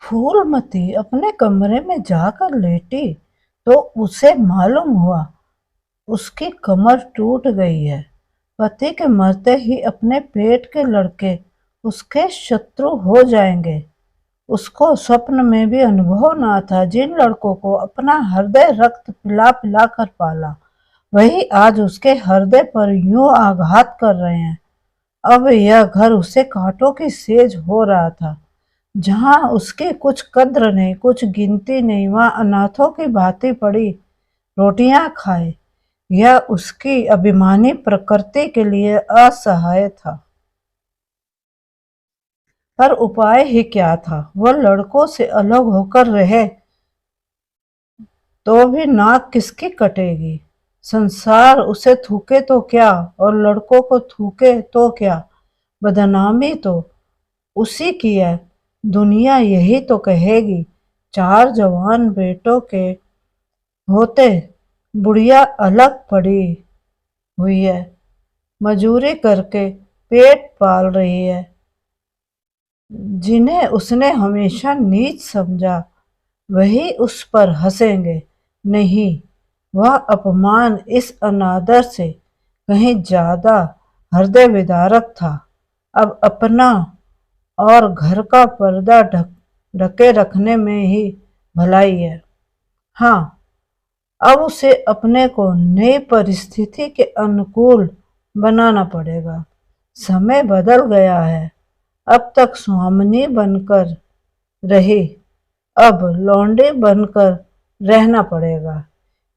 फूलमती अपने कमरे में जाकर लेटी तो उसे मालूम हुआ उसकी कमर टूट गई है। पति के मरते ही अपने पेट के लड़के उसके शत्रु हो जाएंगे। उसको स्वप्न में भी अनुभव ना था। जिन लड़कों को अपना हृदय रक्त पिला पिला कर पाला, वही आज उसके हृदय पर यूं आघात कर रहे हैं। अब यह घर उसे कांटों की सेज हो रहा था। जहाँ उसकी कुछ कद्र नहीं, कुछ गिनती नहीं, वहाँ अनाथों की भांति पड़ी रोटियां खाए। यह उसकी अभिमानी प्रकृति के लिए असहाय था। पर उपाय ही क्या था? वह लड़कों से अलग होकर रहे तो भी नाक किसकी कटेगी? संसार उसे थूके तो क्या और लड़कों को थूके तो क्या, बदनामी तो उसी की है। दुनिया यही तो कहेगी, चार जवान बेटों के होते बुढ़िया अलग पड़ी हुई है, मजूरी करके पेट पाल रही है। जिन्हें उसने हमेशा नीच समझा वही उस पर हंसेंगे। नहीं, वह अपमान इस अनादर से कहीं ज्यादा हृदय विदारक था। अब अपना और घर का पर्दा ढके रखने में ही भलाई है। हाँ, अब उसे अपने को नई परिस्थिति के अनुकूल बनाना पड़ेगा। समय बदल गया है। अब तक स्वामिनी बनकर रही, अब लौंडे बनकर रहना पड़ेगा।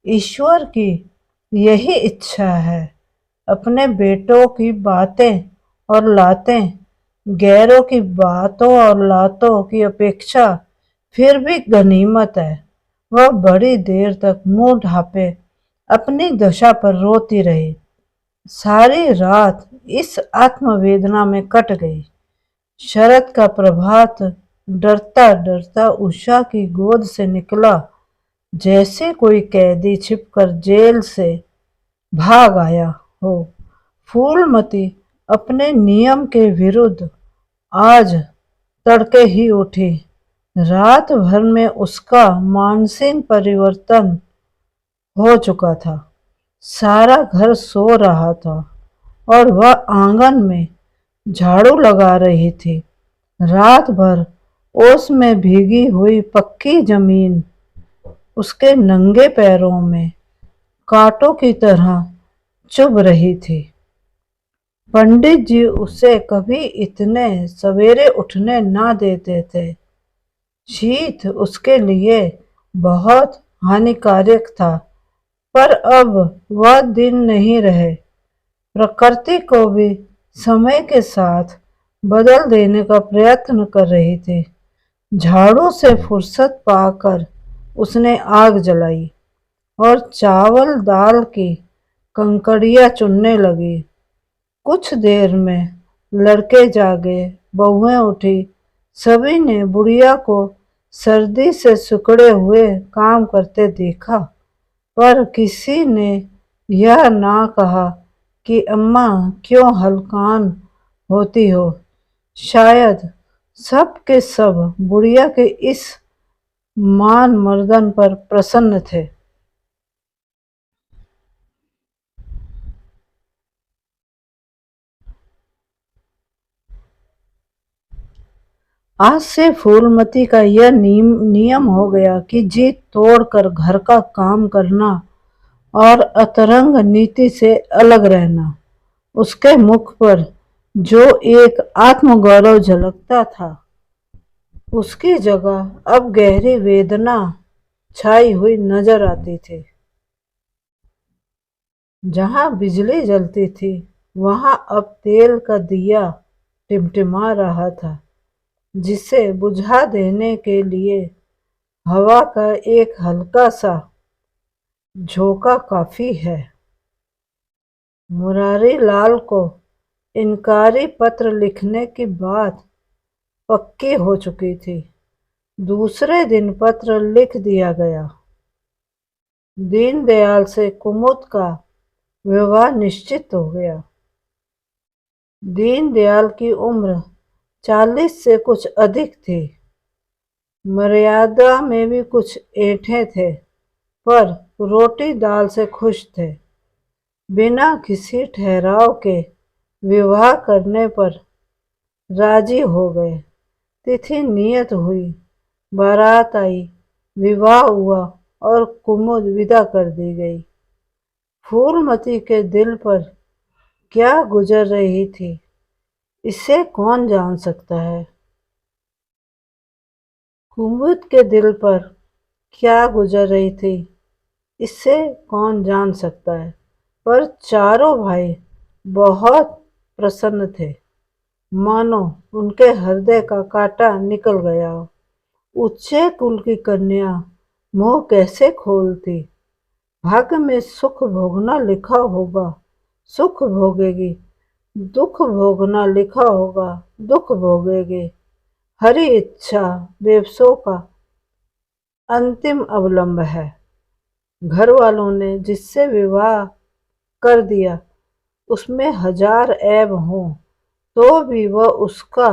ईश्वर की यही इच्छा है। अपने बेटों की बातें और लातें गैरों की बातों और लातों की अपेक्षा फिर भी गनीमत है। वह बड़ी देर तक मुंह ढांपे अपनी दशा पर रोती रही। सारी रात इस आत्मवेदना में कट गई। शरद का प्रभात डरता डरता उषा की गोद से निकला, जैसे कोई कैदी छिपकर जेल से भाग आया हो। फूलमती अपने नियम के विरुद्ध आज तड़के ही उठी। रात भर में उसका मानसिक परिवर्तन हो चुका था। सारा घर सो रहा था और वह आंगन में झाड़ू लगा रही थी। रात भर ओस में भीगी हुई पक्की जमीन उसके नंगे पैरों में कांटों की तरह चुभ रही थी। पंडित जी उसे कभी इतने सवेरे उठने ना देते थे। शीत उसके लिए बहुत हानिकारक था। पर अब वह दिन नहीं रहे। प्रकृति को भी समय के साथ बदल देने का प्रयत्न कर रही थी। झाड़ू से फुर्सत पाकर उसने आग जलाई और चावल दाल की कंकड़ियां चुनने लगी। कुछ देर में लड़के जागे, बहुएं उठी। सभी ने बुढ़िया को सर्दी से सिकुड़े हुए काम करते देखा, पर किसी ने यह ना कहा कि अम्मा क्यों हलकान होती हो। शायद सब के सब बुढ़िया के इस मान मर्दन पर प्रसन्न थे। आज से फूलमती का यह नियम हो गया कि जी तोड़कर घर का काम करना और अतरंग नीति से अलग रहना। उसके मुख पर जो एक आत्मगौरव झलकता था, उसकी जगह अब गहरी वेदना छाई हुई नजर आती थी। जहां बिजली जलती थी, वहां अब तेल का दिया टिमटिमा रहा था, जिसे बुझा देने के लिए हवा का एक हल्का सा झोंका काफी है। मुरारी लाल को इनकारी पत्र लिखने की बात पक्की हो चुकी थी। दूसरे दिन पत्र लिख दिया गया। दीनदयाल से कुमुद का विवाह निश्चित हो गया। दीनदयाल की उम्र 40 से कुछ अधिक थी। मर्यादा में भी कुछ ऐंठे थे, पर रोटी दाल से खुश थे। बिना किसी ठहराव के विवाह करने पर राजी हो गए। तिथि नियत हुई, बारात आई, विवाह हुआ और कुमुद विदा कर दी गई। फूलमती के दिल पर क्या गुजर रही थी, इसे कौन जान सकता है। कुमुद के दिल पर क्या गुजर रही थी, इसे कौन जान सकता है। पर चारों भाई बहुत प्रसन्न थे, मानो उनके हृदय का कांटा निकल गया हो। ऊंचे कुल की कन्या मुंह कैसे खोलती। भाग्य में सुख भोगना लिखा होगा, सुख भोगेगी। दुख भोगना लिखा होगा, दुख भोगेगी। हरी इच्छा बेवसों का अंतिम अवलंब है। घर वालों ने जिससे विवाह कर दिया, उसमें हजार ऐब हों तो भी वह उसका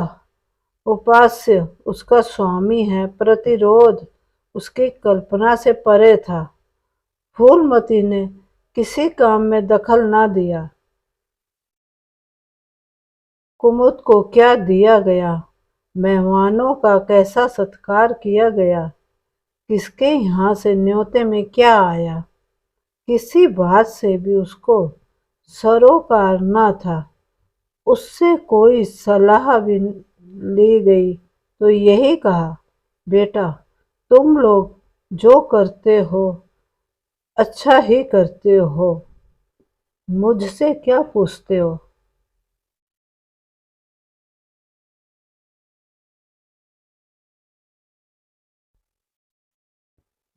उपास्य, उसका स्वामी है। प्रतिरोध उसकी कल्पना से परे था। फूलमती ने किसी काम में दखल न दिया। कुमुद को क्या दिया गया, मेहमानों का कैसा सत्कार किया गया, किसके यहाँ से न्योते में क्या आया, किसी बात से भी उसको सरोकार न था। उससे कोई सलाह भी ली गई तो यही कहा, बेटा तुम लोग जो करते हो अच्छा ही करते हो, मुझसे क्या पूछते हो।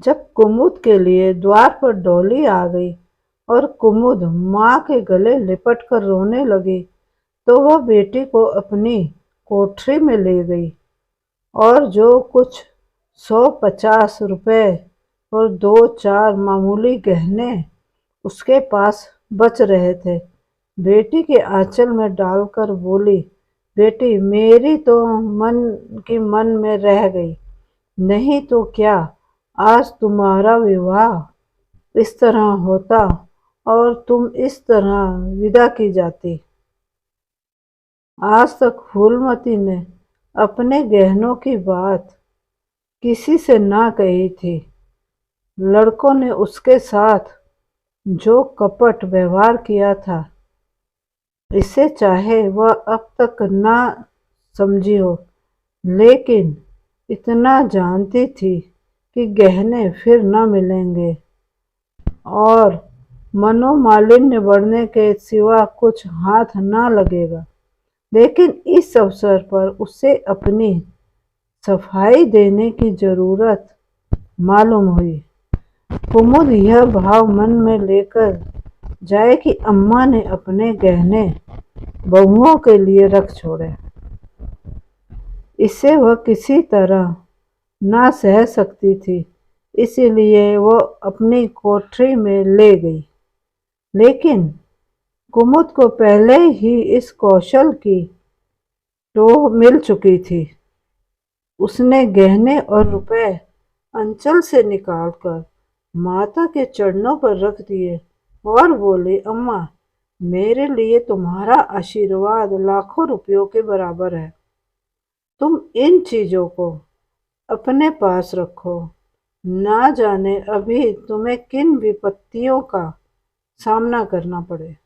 जब कुमुद के लिए द्वार पर डोली आ गई और कुमुद माँ के गले लिपट कर रोने लगी, तो वह बेटी को अपनी कोठरी में ले गई और जो कुछ 150 रुपए और 2-4 मामूली गहने उसके पास बच रहे थे, बेटी के आंचल में डालकर बोली, बेटी मेरी तो मन की मन में रह गई, नहीं तो क्या आज तुम्हारा विवाह इस तरह होता और तुम इस तरह विदा की जाती। आज तक फूलमती ने अपने गहनों की बात किसी से ना कही थी। लड़कों ने उसके साथ जो कपट व्यवहार किया था, इसे चाहे वह अब तक ना समझी हो, लेकिन इतना जानती थी कि गहने फिर न मिलेंगे और मनोमालिन्य बढ़ने के सिवा कुछ हाथ न लगेगा। लेकिन इस अवसर पर उसे अपनी सफाई देने की जरूरत मालूम हुई। कुमुद यह भाव मन में लेकर जाए कि अम्मा ने अपने गहने बहुओं के लिए रख छोड़े, इसे वह किसी तरह ना सह सकती थी, इसलिए वो अपनी कोठरी में ले गई। लेकिन कुमुद को पहले ही इस कौशल की टोह मिल चुकी थी। उसने गहने और रुपए अंचल से निकालकर माता के चरणों पर रख दिए और बोली, अम्मा मेरे लिए तुम्हारा आशीर्वाद लाखों रुपयों के बराबर है। तुम इन चीजों को अपने पास रखो। ना जाने अभी तुम्हें किन विपत्तियों का सामना करना पड़े।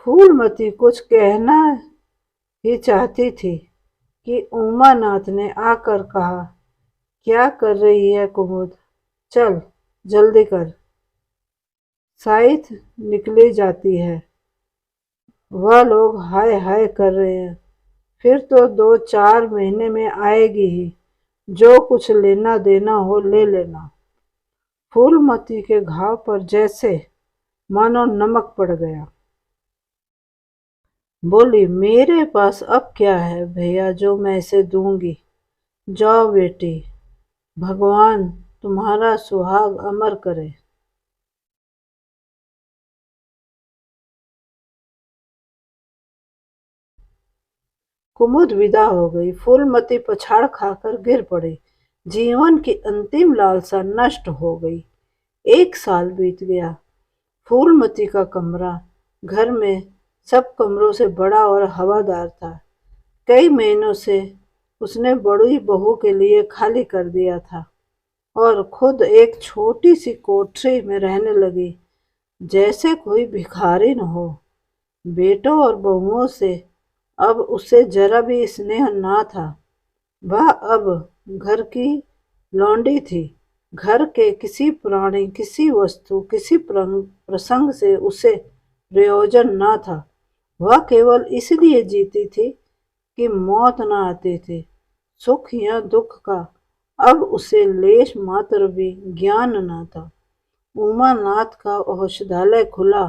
फूलमती कुछ कहना ही चाहती थी कि उमानाथ ने आकर कहा, क्या कर रही है कुमुद, चल जल्दी कर, साइथ निकली जाती है। वह लोग हाय हाय कर रहे हैं, फिर तो 2-4 महीने में आएगी ही, जो कुछ लेना देना हो ले लेना। फूलमती के घाव पर जैसे मानो नमक पड़ गया। बोली, मेरे पास अब क्या है भैया जो मैं इसे दूंगी। जाओ बेटी, भगवान तुम्हारा सुहाग अमर करे। कुमुद विदा हो गई। फूलमती पछाड़ खाकर गिर पड़ी। जीवन की अंतिम लालसा नष्ट हो गई। 1 साल बीत गया। फूलमती का कमरा घर में सब कमरों से बड़ा और हवादार था। कई महीनों से उसने बड़ी बहू के लिए खाली कर दिया था और खुद एक छोटी सी कोठरी में रहने लगी, जैसे कोई भिखारी न हो। बेटों और बहुओं से अब उसे जरा भी स्नेह ना था। वह अब घर की लौंडी थी। घर के किसी प्राणी, किसी वस्तु, किसी प्रसंग से उसे प्रयोजन ना था। वह केवल इसलिए जीती थी कि मौत न आती थी। सुख या दुख का अब उसे लेश मात्र भी ज्ञान न था। उमानाथ का औषधालय खुला।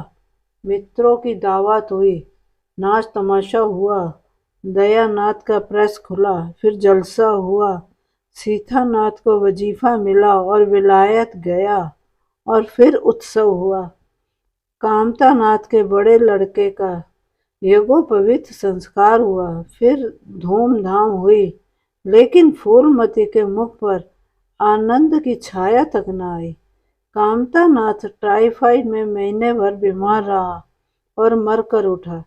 मित्रों की दावत हुई। नाच तमाशा हुआ। दयानाथ का प्रेस खुला। फिर जलसा हुआ। सीतानाथ को वजीफा मिला और विलायत गया। और फिर उत्सव हुआ। कामतानाथ के बड़े लड़के का यज्ञोपवीत संस्कार हुआ। फिर धूमधाम हुई, लेकिन फूलमती के मुख पर आनंद की छाया तक न आई। कामतानाथ टाइफाइड में महीने भर बीमार रहा और मरकर उठा।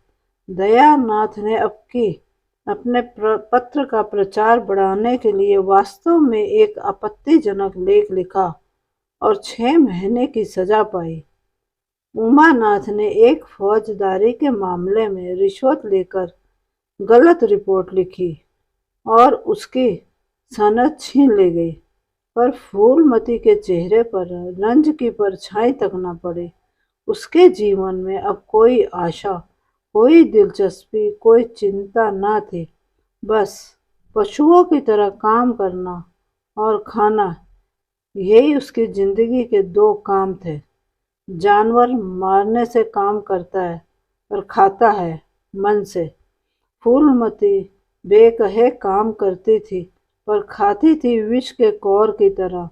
दयानाथ ने अपने पत्र का प्रचार बढ़ाने के लिए वास्तव में एक आपत्तिजनक लेख लिखा और 6 महीने की सजा पाई। उमानाथ ने एक फौजदारी के मामले में रिश्वत लेकर गलत रिपोर्ट लिखी और उसकी सनद छीन ली गई, पर फूलमती के चेहरे पर रंज की परछाई तक न पड़ी। उसके जीवन में अब कोई आशा, कोई दिलचस्पी, कोई चिंता न थी। बस पशुओं की तरह काम करना और खाना, यही उसकी जिंदगी के 2 काम थे। जानवर मारने से काम करता है और खाता है मन से। फूलमती बेकहे काम करती थी, पर खाती थी विष के कौर की तरह।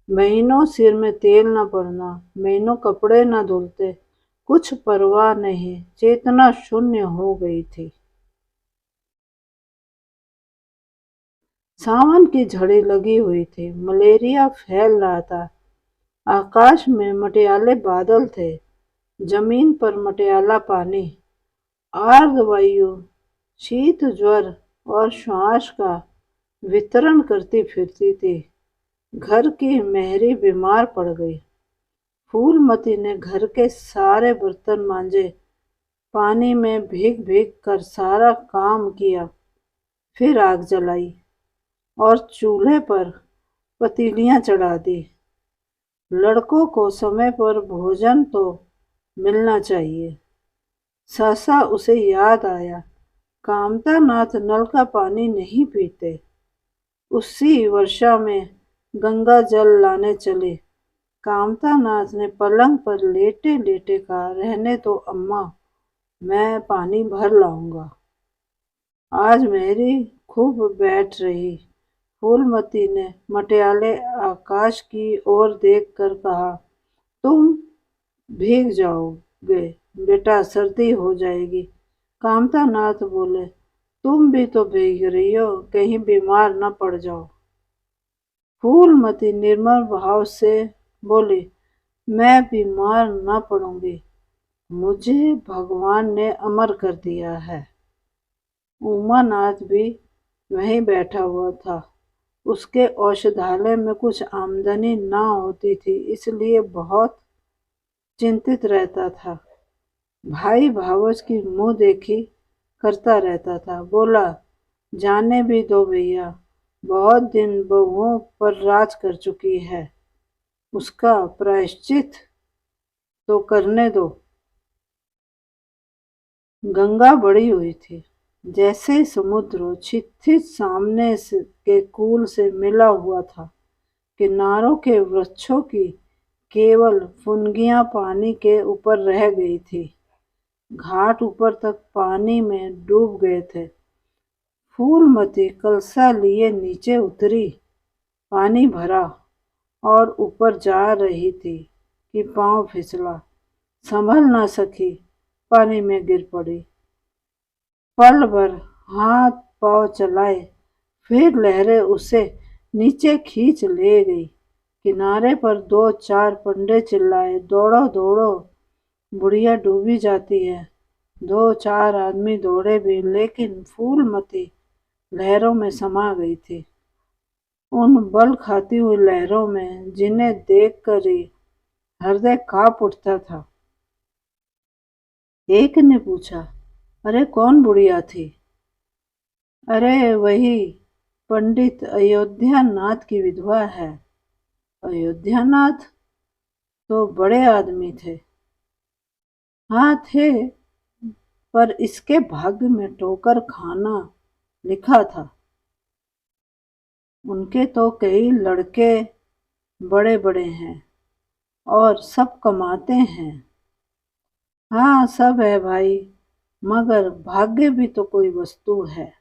महीनों सिर में तेल न पड़ना, महीनों कपड़े न धुलते, कुछ परवाह नहीं, चेतना शून्य हो गई थी। सावन की झड़ी लगी हुई थी। मलेरिया फैल रहा था। आकाश में मटियाले बादल थे। जमीन पर मटियाला पानी। आर्द्रवायु शीत, ज्वर और श्वास का वितरण करती फिरती थी। घर की मेहरी बीमार पड़ गई। फूलमती ने घर के सारे बर्तन मांजे, पानी में भीग भीग कर सारा काम किया। फिर आग जलाई और चूल्हे पर पतीलियां चढ़ा दी। लड़कों को समय पर भोजन तो मिलना चाहिए। सहसा उसे याद आया, कामतानाथ नल का पानी नहीं पीते। उसी वर्षा में गंगा जल लाने चले। कामतानाथ ने पलंग पर लेटे लेटे कहा, रहने दो अम्मा, मैं पानी भर लाऊंगा। आज मेरी खूब बैठ रही। फूलमती ने मटियाले आकाश की ओर देखकर कहा, तुम भीग जाओगे बेटा, सर्दी हो जाएगी। कामतानाथ बोले, तुम भी तो भीग रही हो, कहीं बीमार न पड़ जाओ। फूलमती निर्मल भाव से बोली, मैं बीमार न पड़ूंगी, मुझे भगवान ने अमर कर दिया है। उमानाथ भी वहीं बैठा हुआ था। उसके औषधालय में कुछ आमदनी ना होती थी, इसलिए बहुत चिंतित रहता था। भाई भावज की मुंह देखी करता रहता था। बोला, जाने भी दो भैया, बहुत दिन बहुओं पर राज कर चुकी है, उसका प्रायश्चित तो करने दो। गंगा बढ़ी हुई थी, जैसे समुद्र क्षितिज सामने के कूल से मिला हुआ था। किनारों के वृक्षों की केवल फुनगियां पानी के ऊपर रह गई थी। घाट ऊपर तक पानी में डूब गए थे। फूलमती कलसा लिए नीचे उतरी, पानी भरा और ऊपर जा रही थी कि पांव फिसला। संभल न सकी, पानी में गिर पड़ी। पल भर हाथ पांव चलाए, फिर लहरें उसे नीचे खींच ले गई। किनारे पर दो चार पंडे चिल्लाए, दौड़ो दौड़ो, बुढ़िया डूबी जाती है। दो चार आदमी दौड़े भी, लेकिन फूलमती लहरों में समा गई थी। उन बल खाती हुई लहरों में, जिन्हें देखकर ही हृदय कांप उठता था। एक ने पूछा, अरे कौन बुढ़िया थी? अरे वही पंडित अयोध्या नाथ की विधवा है। अयोध्या नाथ तो बड़े आदमी थे। हाँ थे, पर इसके भाग्य में ठोकर खाना लिखा था। उनके तो कई लड़के बड़े बड़े हैं और सब कमाते हैं। हाँ सब है भाई, मगर भाग्य भी तो कोई वस्तु है।